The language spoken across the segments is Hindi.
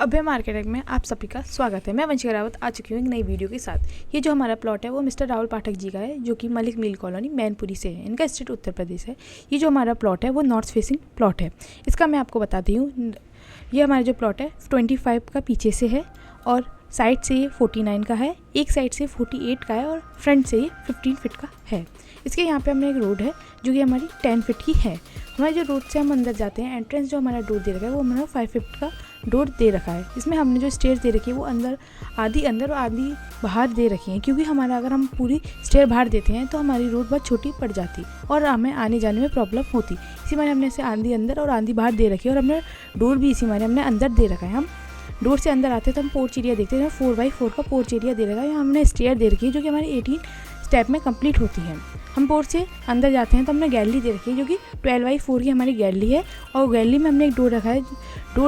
अभय मार्केटिंग में आप सभी का स्वागत है। मैं वंशिका रावत आ चुकी हूँ एक नई वीडियो के साथ। ये जो हमारा प्लॉट है वो मिस्टर राहुल पाठक जी का है, जो कि मलिक मिल कॉलोनी मैनपुरी से है। इनका स्टेट उत्तर प्रदेश है। ये जो हमारा प्लॉट है वो नॉर्थ फेसिंग प्लॉट है। इसका मैं आपको बताती हूँ। ये हमारा जो प्लॉट है 25 का पीछे से है और साइड से ये 49 का है, एक साइड से 48 का है और फ्रंट से ये 15 फीट का है। इसके यहाँ पे हमने एक रोड है जो कि हमारी 10 फीट की है। हमारे जो रोड से हम अंदर जाते हैं, एंट्रेंस जो हमारा डोर दे रखा है वो हमारा 5 फीट का डोर दे रखा है। इसमें हमने जो स्टेयर्स दे रखी है वो आधी अंदर और आधी बाहर दे रखी है, क्योंकि हमारा अगर हम पूरी स्टेयर बाहर देते हैं तो हमारी रोड बहुत छोटी पड़ जाती और हमें आने जाने में प्रॉब्लम होती। इसी माने हमने इसे आधी अंदर और आधी बाहर दे रखी है और हमने डोर भी इसी माने हमने अंदर दे रखा है। हम डोर से अंदर आते हैं तो हम पोर्च एरिया देखते हैं, 4x4 का पोर्च एरिया दे रखा है। यहाँ हमने स्टेयर दे रखी है जो कि हमारी 18 स्टेप में कंप्लीट होती है। हम पोर्च से अंदर जाते हैं तो हमने गैलरी दे रखी है जो कि 12x4 की हमारी गैलरी है और गैलरी में हमने एक डोर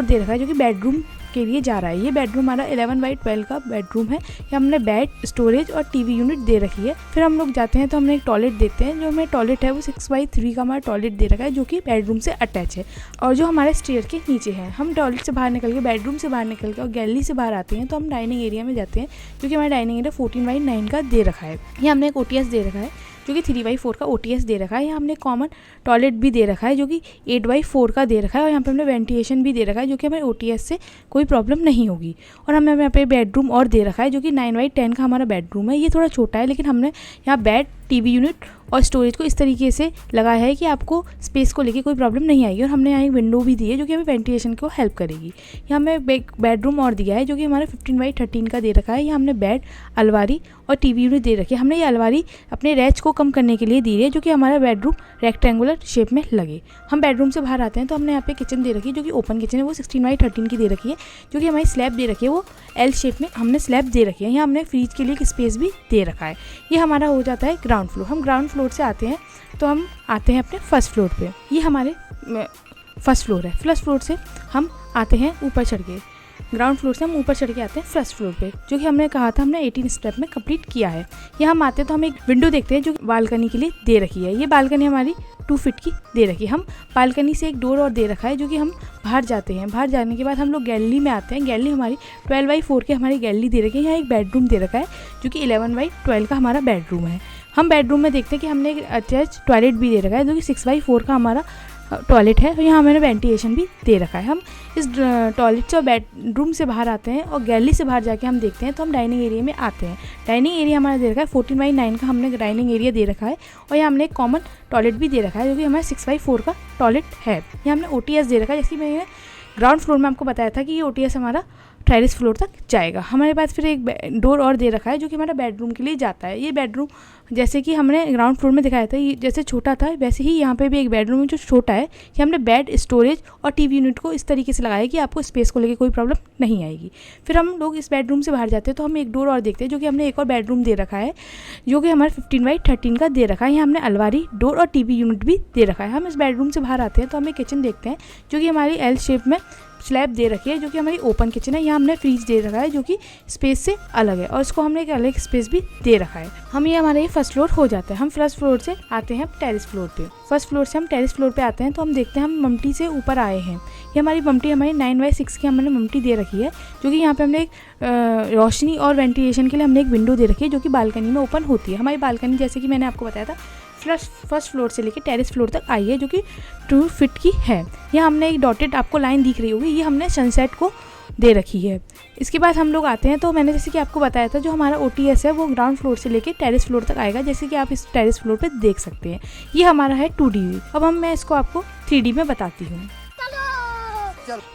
दे रखा है जो कि बेडरूम के लिए जा रहा है। ये बेडरूम हमारा 11x12 का बेडरूम है। यहाँ हमने बेड, स्टोरेज और टीवी यूनिट दे रखी है। फिर हम लोग जाते हैं तो हमने एक टॉयलेट देखते हैं। जो हमें टॉयलेट है वो 6x3 का हमारा टॉयलेट दे रखा है जो कि बेडरूम से अटैच है और जो हमारे स्टेयर के नीचे है। हम टॉयलेट से बाहर निकल के, बेडरूम से बाहर निकल के और गैलरी से बाहर आते हैं तो हम डाइनिंग एरिया में जाते हैं जो कि हमारा डाइनिंग एरिया 14x9 का दे रखा है। यहाँ हमने एक OTS दे रखा है जो कि 3x4 का OTS दे रखा है। यहाँ हमने कॉमन टॉयलेट भी दे रखा है जो कि 8x4 का दे रखा है और यहाँ पे हमने वेंटिलेशन भी दे रखा है जो कि हमारे OTS से कोई प्रॉब्लम नहीं होगी। और हमें यहाँ पे बेडरूम और दे रखा है जो कि 9x10 का हमारा बेडरूम है। ये थोड़ा छोटा है लेकिन हमने यहाँ बेड, टीवी यूनिट और स्टोरेज को इस तरीके से लगाया है कि आपको स्पेस को लेके कोई प्रॉब्लम नहीं आएगी। और हमने यहाँ एक विंडो भी दी है जो कि हमें वेंटिलेशन को हेल्प करेगी। यहाँ हमें बेडरूम और दिया है जो कि हमारा 15x13 का दे रखा है। यहाँ हमने बेड, अलमारी और टीवी यूनिट दे रखी है। हमने ये अलमारी अपने रैच को कम करने के लिए दी है जो कि हमारा बेडरूम रेक्टेंगुलर शेप में लगे। हम बेडरूम से बाहर आते हैं तो हमने यहाँ पे किचन दे रखी है जो कि ओपन किचन है, वो 16x13 की दे रखी है जो कि हमारी स्लैब दे रखी है, वो L शेप में हमने स्लैब दे रखी है। यहाँ हमने फ्रिज के लिए एक स्पेस भी दे रखा है। ये हमारा हो जाता है ग्राउंड फ्लोर। हम ग्राउंड फ्लोर से आते हैं तो हम आते हैं अपने फर्स्ट फ्लोर पे। ये हमारे फर्स्ट फ्लोर है। फर्स्ट फ्लोर से हम आते हैं ऊपर चढ़ के, ग्राउंड फ्लोर से हम ऊपर चढ़ के आते हैं फर्स्ट फ्लोर पे, जो कि हमने कहा था हमने 18 स्टेप में कंप्लीट किया है। यहाँ हम आते हैं तो हम एक विंडो देखते हैं जो बालकनी के लिए दे रखी है। ये बालकनी हमारी 2 फीट की दे रखी है। हम बालकनी से एक डोर और दे रखा है जो कि हम बाहर जाते हैं। बाहर जाने के बाद हम लोग गैलरी में आते हैं। गैलरी हमारी 12x4 की हमारी गैलरी दे रखी है। यहाँ एक बेडरूम दे रखा है जो कि 11x12 का हमारा बेडरूम है। हम बेडरूम में देखते हैं कि हमने एक अटैच टॉयलेट भी दे रखा है जो कि 6x4 का हमारा टॉयलेट है और यहाँ हमने वेंटिलेशन भी दे रखा है। हम इस टॉयलेट से और बेडरूम से बाहर आते हैं और गैलरी से बाहर जाके हम देखते हैं तो हम डाइनिंग एरिया में आते हैं। डाइनिंग एरिया हमारा दे रखा है 14x9 का हमने डाइनिंग एरिया दे रखा है और यहाँ हमने एक कॉमन टॉयलेट भी दे रखा है जो कि हमारा 6x4 का टॉयलेट है। यहाँ हमने OTS दे रखा है। जैसे कि मैंने ग्राउंड फ्लोर में आपको बताया था कि ये OTS हमारा टेरेस फ्लोर तक जाएगा। हमारे पास फिर एक डोर और दे रखा है जो कि हमारा बेडरूम के लिए जाता है। ये बेडरूम जैसे कि हमने ग्राउंड फ्लोर में दिखाया था, ये जैसे छोटा था वैसे ही यहाँ पे भी एक बेडरूम है जो छोटा है। कि हमने बेड, स्टोरेज और टीवी यूनिट को इस तरीके से लगाया कि आपको स्पेस को लेकर कोई प्रॉब्लम नहीं आएगी। फिर हम लोग इस बेडरूम से बाहर जाते हैं तो हम एक डोर और देखते हैं जो कि हमने एक और बेडरूम दे रखा है जो कि हमारे 15x13 का दे रखा है। यहाँ हमने अलमारी, डोर और टीवी यूनिट भी दे रखा है। हम इस बेडरूम से बाहर आते हैं तो हमें किचन देखते हैं जो कि हमारी L शेप में स्लैब दे रखी है जो कि हमारी ओपन किचन है। यहाँ हमने फ्रिज दे रखा है जो कि स्पेस से अलग है और इसको हमने एक अलग स्पेस भी दे रखा है। हम ये हमारे फर्स्ट फ्लोर हो जाता है। हम फर्स्ट फ्लोर से आते हैं टेरेस फ्लोर पे। फर्स्ट फ्लोर से हम टेरेस फ्लोर पे आते हैं तो हम देखते हैं हम ममटी से ऊपर आए हैं। ये हमारी ममटी हमारी 9x6 की हमने ममटी दे रखी है जो कि यहाँ पे हमने एक रोशनी और वेंटिलेशन के लिए हमने एक विंडो दे रखी है जो कि बालकनी में ओपन होती है। हमारी बालकनी जैसे कि मैंने आपको बताया था फर्स्ट फ्लोर से लेकर टेरेस फ्लोर तक आई है जो कि 2 फीट की है। यहाँ हमने एक डॉटेड आपको लाइन दिख रही होगी, ये हमने सनसेट को दे रखी है। इसके बाद हम लोग आते हैं तो मैंने जैसे कि आपको बताया था जो हमारा OTS है वो ग्राउंड फ्लोर से लेके टेरेस फ्लोर तक आएगा, जैसे कि आप इस टेरेस फ्लोर पे देख सकते हैं। ये हमारा है 2D व्यू। अब मैं इसको आपको 3D में बताती हूँ।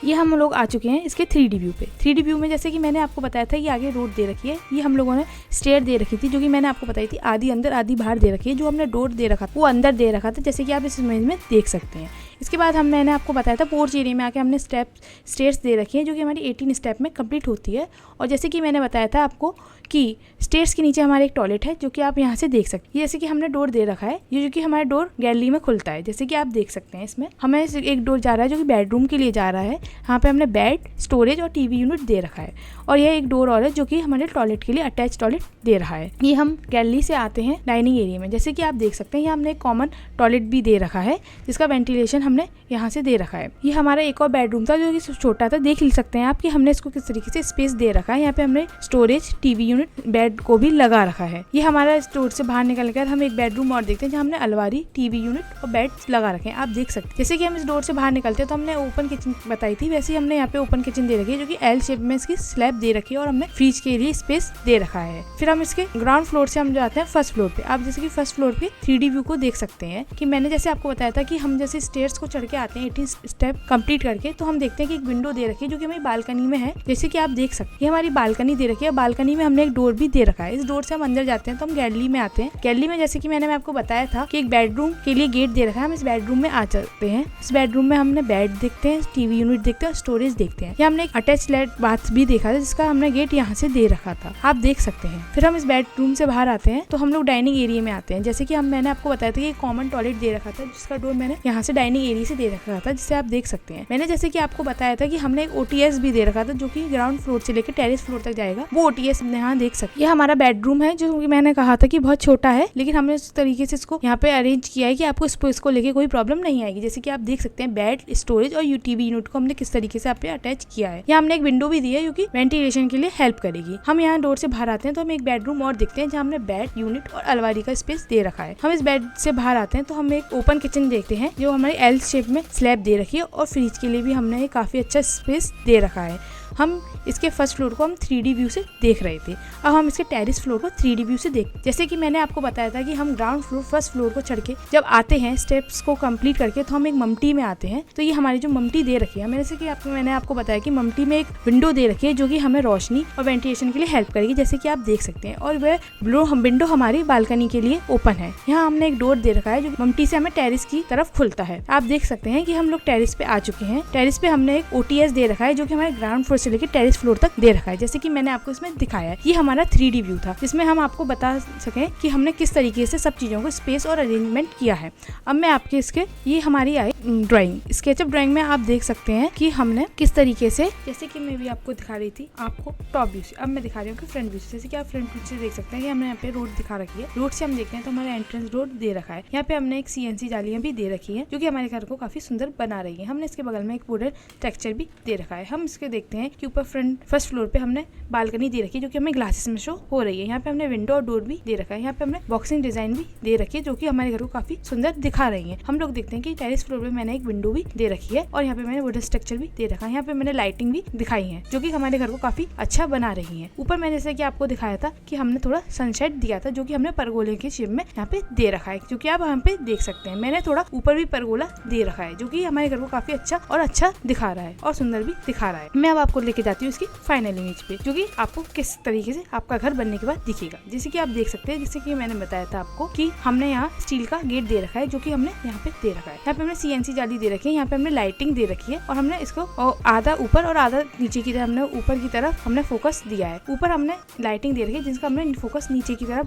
ये हम लोग आ चुके हैं इसके 3D व्यू पे। 3D व्यू में जैसे कि मैंने आपको बताया था ये आगे रोड दे रखी है। ये हम लोगों ने स्टेयर दे रखी थी जो कि मैंने आपको बताई थी, आधी अंदर आधी बाहर दे रखी है। जो हमने डोर दे रखा वो अंदर दे रखा था जैसे कि आप इस इमेज में देख सकते हैं। इसके बाद मैंने आपको बताया था पोर्च एरिया में आके हमने स्टेयर्स दे रखी है जो कि हमारी 18 स्टेप में कंप्लीट होती है। और जैसे कि मैंने बताया था आपको कि स्टेयर्स के नीचे हमारे एक टॉयलेट है जो कि आप यहाँ से देख सकते हैं। जैसे कि हमने डोर दे रखा है, ये जो कि हमारा डोर गैलरी में खुलता है जैसे कि आप देख सकते हैं। इसमें हमें एक डोर जा रहा है जो कि बेडरूम के लिए जा रहा है। यहाँ पे हमने बेड, स्टोरेज और टीवी यूनिट दे रखा है और यह एक डोर और है जो कि हमारे टॉयलेट के लिए अटैच टॉयलेट दे रहा है। ये हम गैलरी से आते हैं डाइनिंग एरिया में। जैसे कि आप देख सकते हैं यहाँ हमने एक कॉमन टॉयलेट भी दे रखा है जिसका वेंटिलेशन हमने यहाँ से दे रखा है। ये हमारा एक और बेडरूम था जो कि छोटा था, देख ही सकते हैं आप कि हमने इसको किस तरीके से स्पेस दे रखा है। यहाँ पे हमने स्टोरेज, टीवी यूनिट, बेड को भी लगा रखा है। ये हमारा स्टोर से बाहर निकल कर हम एक बेडरूम और देखते हैं जहाँ हमने अलमारी, टीवी यूनिट और बेड लगा रखे हैं। आप देख सकते हैं जैसे कि हम इस डोर से बाहर निकलते हैं तो हमने ओपन किचन बताई थी, वैसे ही हमने यहाँ पे ओपन किचन दे रखी है जो कि एल शेप में इसकी स्लैब दे रखी है और हमने फ्रिज के लिए स्पेस दे रखा है। फिर हम इसके ग्राउंड फ्लोर से हम जाते हैं फर्स्ट फ्लोर पे। आप जैसे कि फर्स्ट फ्लोर पे 3D व्यू को देख सकते हैं कि मैंने जैसे आपको बताया था कि हम जैसे स्टेयर्स को चढ़ के आते हैं 18 स्टेप कंप्लीट करके, तो हम देखते हैं कि एक विंडो दे रखी है जो कि हमारी बालकनी में है। जैसे कि आप देख सकते हैं हमारी बालकनी दे रखी है, बालकनी में हमने एक डोर भी दे रखा है। इस डोर से हम अंदर जाते हैं तो हम गैलरी में आते हैं। गैलरी में जैसे कि मैंने आपको बताया था कि एक बेडरूम के लिए गेट दे रखा है, हम इस बेडरूम में आ जाते हैं। इस बेडरूम में हमने बेड देखते हैं, टीवी यूनिट देखते हैं और स्टोरेज देखते हैं। यहाँ हमने एक अटैच बाथ भी देखा था जिसका हमने गेट यहाँ से दे रखा था, आप देख सकते हैं। फिर हम इस बेडरूम से बाहर आते हैं तो हम लोग डाइनिंग एरिया में आते हैं। जैसे कि मैंने आपको बताया था कि एक कॉमन टॉयलेट दे रखा था जिसका डोर मैंने यहाँ से डाइनिंग एरिया से दे रखा था, जिसे आप देख सकते हैं। मैंने जैसे कि आपको बताया था कि हमने एक OTS भी दे रखा था जो कि ग्राउंड फ्लोर से लेकर टेरेस फ्लोर तक जाएगा, वो OTS यहाँ देख सकते हैं। ये हमारा बेडरूम है जो कि मैंने कहा था कि बहुत छोटा है, लेकिन हमने इस तरीके से इसको यहाँ पे अरेंज किया है कि आपको स्पेस को लेके कोई प्रॉब्लम नहीं आएगी। जैसे कि आप देख सकते हैं बेड, स्टोरेज और टीवी यूनिट को हमने किस तरीके से आप पे अटैच किया है। यहाँ हमने एक विंडो भी दी है जो कि वेंटिलेशन के लिए हेल्प करेगी। हम यहाँ डोर से बाहर आते हैं तो हम एक बेडरूम और देखते हैं जहाँ हमने बेड, यूनिट और अलमारी का स्पेस दे रखा है। हम इस बेड से बाहर आते हैं तो हम एक ओपन किचन देखते हैं जो हमारी एल शेप में स्लैब दे रखी है और फ्रिज के लिए भी हमने एक काफी अच्छा स्पेस दे रखा है। हम इसके फर्स्ट फ्लोर को हम 3D व्यू से देख रहे थे, अब हम इसके टेरेस फ्लोर को 3D व्यू से देख। जैसे कि मैंने आपको बताया था कि हम ग्राउंड फ्लोर फर्स्ट फ्लोर को चढ़ के जब आते हैं स्टेप्स को कंप्लीट करके तो हम एक ममटी में आते हैं। तो ये हमारी जो ममटी दे रखी है, मैंने आपको बताया कि ममटी में एक विंडो दे रखी है जो कि हमें रोशनी और वेंटिलेशन के लिए हेल्प करेगी, जैसे कि आप देख सकते हैं। और वह विंडो हमारी बालकनी के लिए ओपन है। यहाँ हमने एक डोर दे रखा है जो ममटी से हमें टेरेस की तरफ खुलता है। आप देख सकते हैं कि हम लोग टेरेस पे आ चुके हैं। टेरेस पे हमने एक OTS दे रखा है जो कि हमारे ग्राउंड फ्लोर से लेकर टेरेस फ्लोर तक दे रखा है, जैसे कि मैंने आपको इसमें दिखाया है। ये हमारा 3D व्यू था जिसमें हम आपको बता सकें कि हमने किस तरीके से सब चीजों को स्पेस और अरेंजमेंट किया है। अब मैं आपके ये हमारी आई ड्राइंग, स्केचअप ड्राइंग में आप देख सकते हैं कि हमने किस तरीके से, जैसे कि मैं भी आपको दिखा रही थी आपको टॉप व्यू से, अब मैं दिखा रही हूँ कि फ्रंट व्यू से। जैसे कि आप फ्रंट व्यू से देख सकते हैं कि हमने यहाँ पे रोड दिखा रखी है। रोड से हम देखते हैं तो हमारा एंट्रेंस रोड दे रखा है। यहाँ पे हमने एक CNC जालियां भी दे रखी है जो कि हमारे घर को काफी सुंदर बना रही है। हमने इसके बगल में एक वुडन टेक्सचर भी दे रखा है। हम इसके देखते हैं कि ऊपर फर्स्ट फ्लोर पे हमने बालकनी दे रखी है जो कि हमें ग्लासेस में शो हो रही है। यहाँ पे हमने विंडो और डोर भी दे रखा है। यहाँ पे हमने बॉक्सिंग डिजाइन भी दे रखी है जो कि हमारे घर को काफी सुंदर दिखा रही है। हम लोग देखते हैं कि टेरेस फ्लोर पे मैंने एक विंडो भी दे रखी है और यहाँ पे मैंने वुडन स्ट्रक्चर भी दे रखा है। यहाँ पे मैंने लाइटिंग भी दिखाई है जो कि हमारे घर को काफी अच्छा बना रही है। ऊपर मैंने जैसे कि आपको दिखाया था कि हमने थोड़ा सनसेट दिया था जो कि हमने परगोले के शेप में यहाँ पे दे रखा है, जो कि आप यहाँ पे देख सकते हैं। मैंने थोड़ा ऊपर भी परगोला दे रखा है जो कि हमारे घर को काफी अच्छा दिखा रहा है और सुंदर भी दिखा रहा है। मैं अब आपको लेके जाती हूँ इसकी फाइनल इमेज पे जो कि आपको किस तरीके से आपका घर बनने के बाद दिखेगा। जैसे कि आप देख सकते हैं, जैसे कि मैंने बताया था आपको कि हमने यहाँ स्टील का गेट दे रखा है जो कि हमने यहाँ पे दे रखा है। यहाँ पे हमने CNC जाली दे रखी है, यहाँ पे हमने लाइटिंग दे रखी है और हमने इसको आधा ऊपर और आधा नीचे की तरफ हमने ऊपर की तरफ हमने फोकस दिया है। ऊपर हमने लाइटिंग दे रखी है जिसका हमने फोकस नीचे की तरफ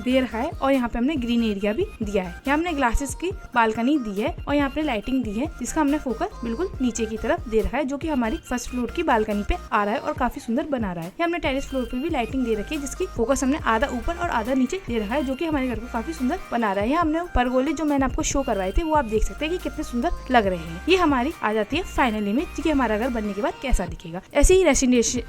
दे रखा है और यहाँ पे हमने ग्रीन एरिया भी दिया है। यहाँ हमने ग्लासेस की बालकनी दी है और यहाँ पे लाइटिंग दी है जिसका हमने फोकस बिल्कुल नीचे की तरफ दे रखा है जो कि हमारी फर्स्ट फ्लोर की बालकनी पे आ रहा है और काफी सुंदर बना रहा है। हमने टेरेस फ्लोर पे भी लाइटिंग दे रखी है जिसकी फोकस हमने आधा ऊपर और आधा नीचे दे रखा है जो कि हमारे घर को काफी सुंदर बना रहा है। यहाँ हमने परगोले जो मैंने आपको शो करवाए थे वो आप देख सकते हैं कि कितने सुंदर लग रहे हैं। ये हमारी आ जाती है फाइनल इमेज कि हमारा घर बनने के बाद कैसा दिखेगा। ऐसे ही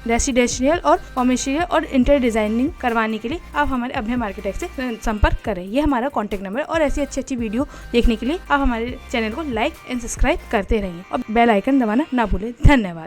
रेसिडेंशियल और कॉमर्शियल और इंटर डिजाइनिंग करवाने के लिए आप हमारे अभय आर्किटेक्ट से संपर्क करें। ये हमारा कॉन्टेक्ट नंबर है और ऐसी अच्छी वीडियो देखने के लिए आप हमारे चैनल को लाइक एंड सब्सक्राइब करते रहिए और बेल आइकन दबाना ना भूलें। धन्यवाद।